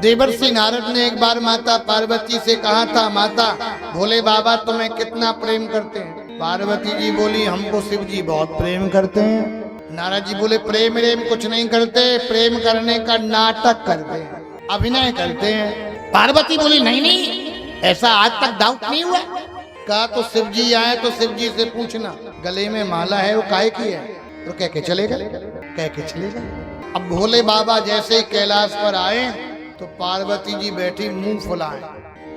देवर्षि नारद ने एक बार माता पार्वती से कहा था, माता भोले बाबा तुम्हें कितना प्रेम करते हैं। पार्वती जी बोली, हमको शिव जी बहुत प्रेम करते हैं। नारद जी बोले, प्रेम प्रेम कुछ नहीं करते, प्रेम करने का नाटक करते हैं, अभिनय करते हैं। पार्वती बोली, नहीं नहीं, ऐसा आज तक डाउट नहीं हुआ। कहा तो शिव जी आए तो शिव जी से पूछना, गले में माला है वो काहे की है? तो कह के चले गए, कह के चले गए। अब भोले बाबा जैसे ही कैलाश पर आए तो पार्वती जी बैठी मुंह फुलाए।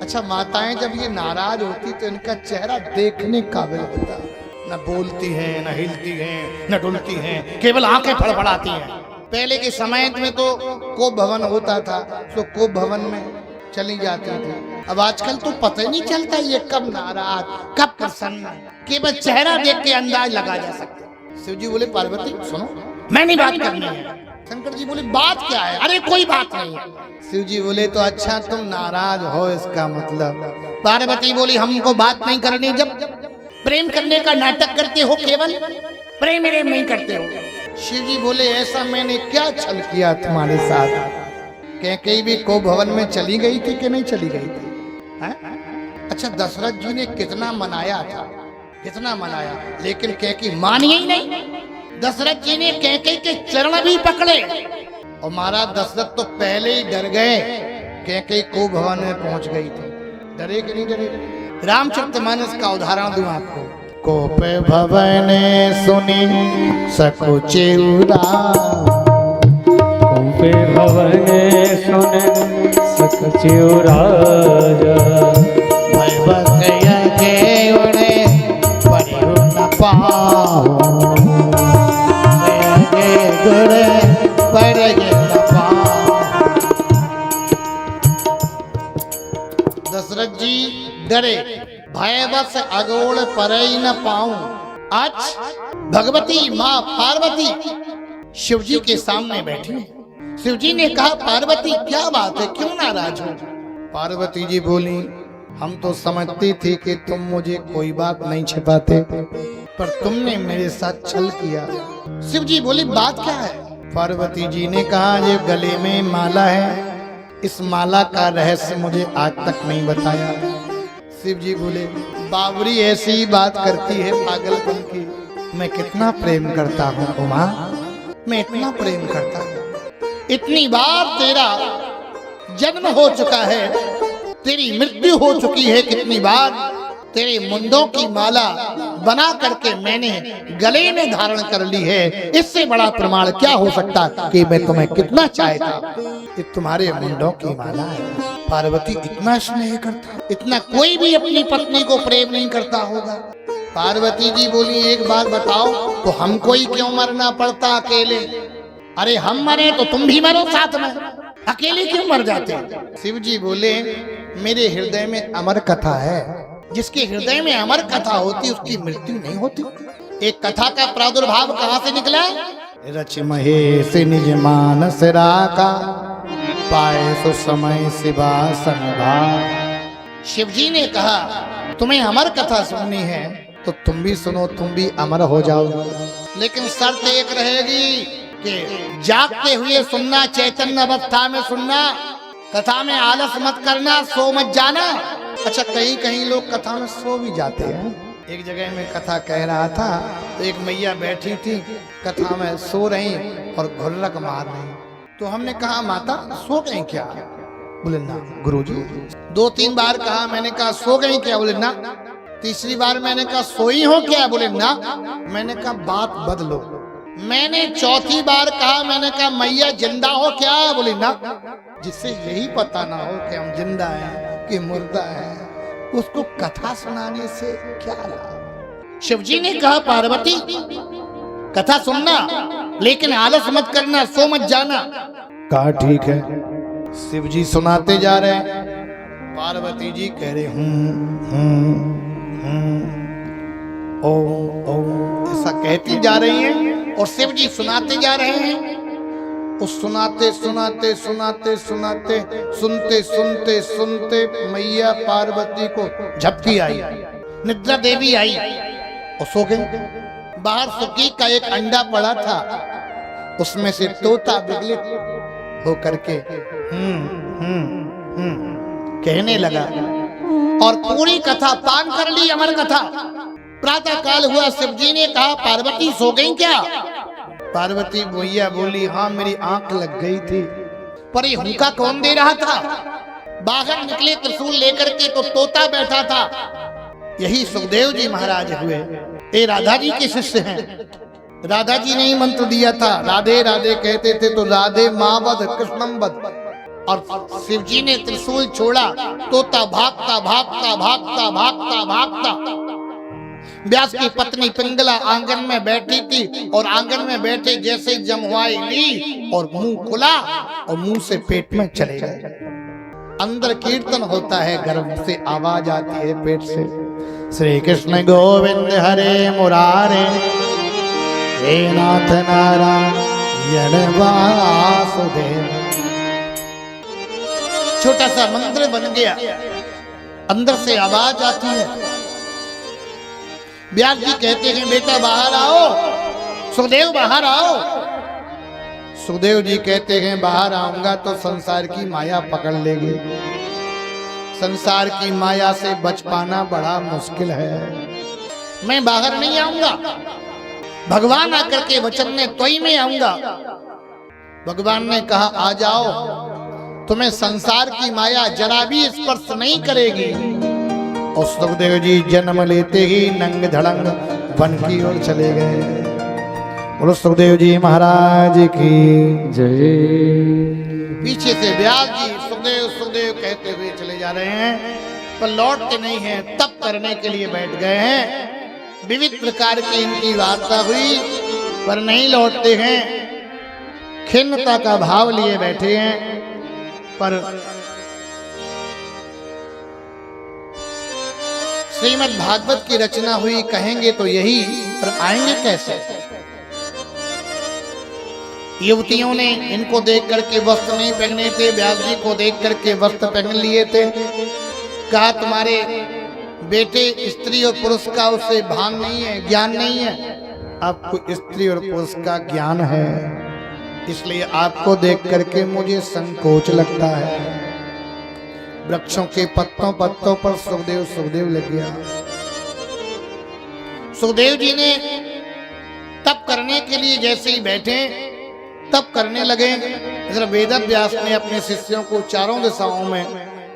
अच्छा, माताएं जब ये नाराज होती तो इनका चेहरा देखने काबिल होता, न बोलती हैं, न हिलती हैं, न डुलती हैं, केवल आंखें फड़फड़ाती हैं। पहले के समय में तो कोप भवन होता था, तो कोप भवन में चली जाती थी। अब आजकल तो पता ही नहीं चलता ये कब नाराज कब प्रसन्न, केवल चेहरा देख के अंदाज लगा जा सकता। शिव जी बोले, पार्वती सुनो, मैं नहीं बात करनी है। शंकर जी बोले, बात क्या है? अरे कोई बात नहीं है। शिव जी बोले, तो अच्छा तुम नाराज हो इसका मतलब? पार्वती बोली, हमको बात नहीं करनी। जब प्रेम करने का नाटक करते हो, केवल प्रेम प्रेम नहीं करते हो। शिव जी बोले, ऐसा मैंने क्या छल किया तुम्हारे साथ? कैकेयी भी को भवन में चली गई थी कि नहीं चली गई थी? अच्छा, दशरथ जी ने कितना मनाया था, कितना मनाया, लेकिन कैकेयी मानी ही नहीं। दशरथ जी ने कैकेयी के चरण भी पकड़े और महाराज दशरथ तो पहले ही डर गए। कैकेयी को भवन में पहुंच गई थी। डरे कि नहीं डरे? रामचरितमानस का उदाहरण दूं आपको। कोप भवन सुनी सकुचि कोपे भवन सुन सकुचि राजा, भय बस यज्ञ उड़े परिहु न पाओ, गुड़े परिहु न पाओ। दशरथ जी डरे, भयवश अगोड़ परई न पाऊं। आज भगवती माँ पार्वती शिव जी के सामने बैठी। शिव जी ने कहा, पार्वती क्या बात है, क्यों नाराज हो? पार्वती जी बोली, हम तो समझती थी कि तुम मुझे कोई बात नहीं छिपाते, पर तुमने मेरे साथ छल किया। शिव जी बोली, बात क्या है? पार्वती जी ने कहा, ये गले में माला है, इस माला का रहस्य मुझे आज तक नहीं बताया। शिव जी बोले, बावरी ऐसी बात करती है पागलपन की। मैं कितना प्रेम करता हूँ उमा, मैं इतना प्रेम करता हूँ। इतनी बार तेरा जन्म हो चुका है, तेरी मृत्यु हो चुकी है, कितनी बार तेरे मुंडों की माला बना करके मैंने गले में धारण कर ली है। इससे बड़ा प्रमाण क्या हो सकता कि मैं तुम्हें कितना चाहता। ये तुम्हारे मुंडों की माला है। पार्वती इतना स्नेह करता, इतना कोई भी अपनी पत्नी को प्रेम नहीं करता होगा। पार्वती जी बोली, एक बात बताओ, तो हमको ही क्यों मरना पड़ता अकेले? अरे हम मरे तो तुम भी मरो साथ में, अकेले क्यों मर जाते? शिव जी बोले, मेरे हृदय में अमर कथा है। जिसके हृदय में अमर कथा होती उसकी मृत्यु नहीं होती। एक कथा का प्रादुर्भाव कहाँ से निकला? रच महेश निज मानस राका, पाए सो समय सिवासन भाग। शिव जी ने कहा, तुम्हें अमर कथा सुननी है तो तुम भी सुनो, तुम भी अमर हो जाओ, लेकिन शर्त एक रहेगी कि जागते हुए सुनना, चैतन्य अवस्था में सुनना, कथा में आलस मत करना, सो मत जाना। अच्छा, कहीं कहीं लोग कथा में सो भी जाते हैं। एक जगह में कथा कह रहा था तो एक मैया बैठी थी, कथा में सो रही और घुर्रक मार रही। तो हमने कहा, माता सो गई क्या? बोले ना गुरुजी। 2-3 बार कहा, मैंने कहा सो गई क्या? बोले ना। तीसरी बार मैंने कहा, सोई हो क्या? बोले ना। मैंने कहा, बात बदलो। मैंने चौथी बार कहा, मैंने कहा, मैया जिंदा हो क्या? बोले ना। जिससे यही पता ना हो कि हम जिंदा हैं कि मुर्दा हैं, उसको कथा सुनाने से क्या लाभ? शिव जी ने कहा, पार्वती कथा सुनना, लेकिन आलस मत करना, सो मत जाना। कहा ठीक है। शिव जी सुनाते जा रहे हैं, पार्वती जी कह रहे ओम ओम ऐसा कहती जा रही हैं और शिव जी सुनाते जा रहे हैं। उस सुनाते सुनाते सुनाते सुनाते सुनते सुनते सुनते मैया पार्वती को झपकी आई, निद्रा देवी आई और सो गई। बाहर सुकी का एक अंडा पड़ा था, उसमें से तोता विगलित होकर के कहने लगा और पूरी कथा पान कर ली, अमर कथा। प्रातः काल हुआ, शिव जी ने कहा पार्वती सो गई क्या? पार्वती भैया बोली हाँ मेरी आंख लग गई थी। पर ये हुक्का कौन दे रहा था? बाहर निकले त्रिशूल लेकर के तो तोता बैठा था, यही सुखदेव जी महाराज हुए। ये राधा जी के शिष्य हैं। राधा जी ने ही मंत्र दिया था, राधे राधे कहते थे तो राधे माँ वध कृष्णम वध। और शिव जी ने त्रिशूल छोड़ा, तोता भागता भागता भागता भागता भागता। व्यास की पत्नी पिंगला आंगन में बैठी थी और आंगन में बैठे जैसे जमुआई ली और मुंह खुला और मुंह से पेट में चले गए। अंदर कीर्तन होता है, गर्भ से आवाज आती है पेट से, श्री कृष्ण गोविंद हरे मुरारे हे नाथ नारायण वासुदेव। छोटा सा मंदिर बन गया, अंदर से आवाज आती है। व्यास जी कहते हैं बेटा बाहर आओ, सुखदेव बाहर आओ। सुखदेव जी कहते हैं बाहर आऊंगा तो संसार की माया पकड़ लेगी, संसार की माया से बच पाना बड़ा मुश्किल है, मैं बाहर नहीं आऊंगा। भगवान आकर के वचन ने तोई में आऊंगा। भगवान ने कहा आ जाओ, तुम्हें संसार की माया जरा भी स्पर्श नहीं करेगी। और सुखदेव जी जन्म लेते ही नंग धड़ंग वन की ओर चले गए। बोलो सुखदेव जी महाराज की जय। पीछे से व्यास जी सुखदेव सुखदेव कहते हुए चले जा रहे हैं, पर लौटते नहीं हैं, तप करने के लिए बैठ गए हैं। विविध प्रकार की इनकी वार्ता हुई पर नहीं लौटते हैं, खिन्नता का भाव लिए बैठे हैं। पर श्रीमद् भागवत की रचना हुई कहेंगे तो यही, पर आएंगे कैसे? युवतियों ने इनको देख करके वस्त्र नहीं पहने थे, व्यास जी को देख करके वस्त्र पहन लिए थे। कहा तुम्हारे बेटे स्त्री और पुरुष का उससे भान नहीं है, ज्ञान नहीं है। आपको स्त्री और पुरुष का ज्ञान है, इसलिए आपको देख करके मुझे संकोच लगता है। वृक्षों के पत्तों पत्तों पर सुखदेव सुखदेव लग गया। सुखदेव जी ने तप करने के लिए जैसे ही बैठे तप करने लगे, इधर वेद व्यास ने अपने शिष्यों को चारों दिशाओं में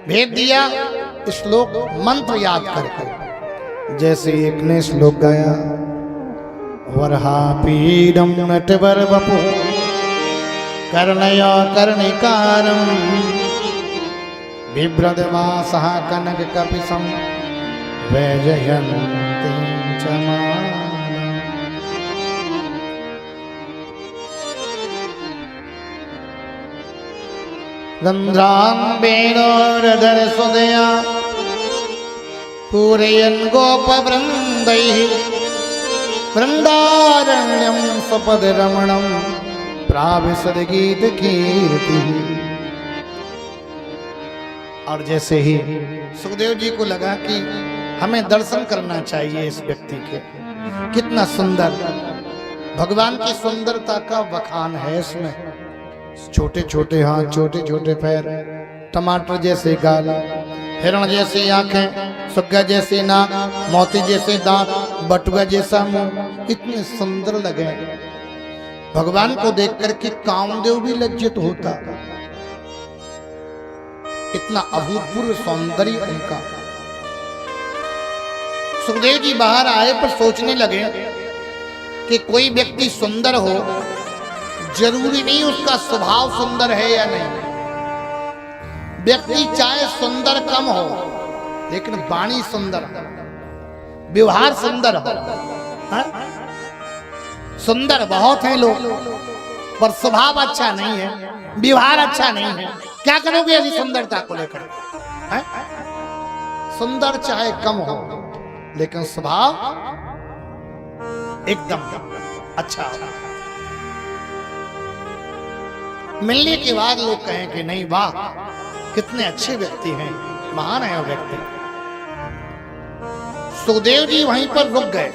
भेज दिया श्लोक मंत्र याद करके। जैसे एक ने श्लोक गाया, वरहापीडम नटवर वपु कर्णया कर्णिकारम बिभ्रदवासः कनक कपिसं वैजयन्तीं च मालाम्। रन्ध्रान् वेणोरधर सुदया पूरयन् गोपवृन्दैः वृन्दारण्यं स्वपदरमणं प्राविशद गीत कीर्तिः। और जैसे ही सुखदेव जी को लगा कि हमें दर्शन करना चाहिए इस व्यक्ति के, कितना सुंदर, भगवान की सुंदरता का बखान है इसमें। छोटे छोटे हाथ, छोटे छोटे पैर, टमाटर जैसे गाल, हिरण जैसी आंखें, सुग्गा जैसी नाक, मोती जैसे दांत, बटुआ जैसा मुंह, इतने सुंदर लगे। भगवान को देख करके कामदेव भी लज्जित होता, इतना अभूतपूर्व सौंदर्य उनका। सुखदेव जी बाहर आए पर सोचने लगे कि कोई व्यक्ति सुंदर हो, जरूरी नहीं उसका स्वभाव सुंदर है या नहीं। व्यक्ति चाहे सुंदर कम हो, लेकिन वाणी सुंदर हो, व्यवहार सुंदर हो। सुंदर बहुत हैं लोग, पर स्वभाव अच्छा नहीं है, व्यवहार अच्छा नहीं है। क्या करोगे यदि सुंदरता को लेकर? सुंदर चाहे कम हो, लेकिन स्वभाव एकदम अच्छा हो। मिलने के बाद लोग कहें कि नहीं वाह कितने अच्छे व्यक्ति हैं, महान है वो व्यक्ति। सुखदेव जी वहीं पर रुक गए।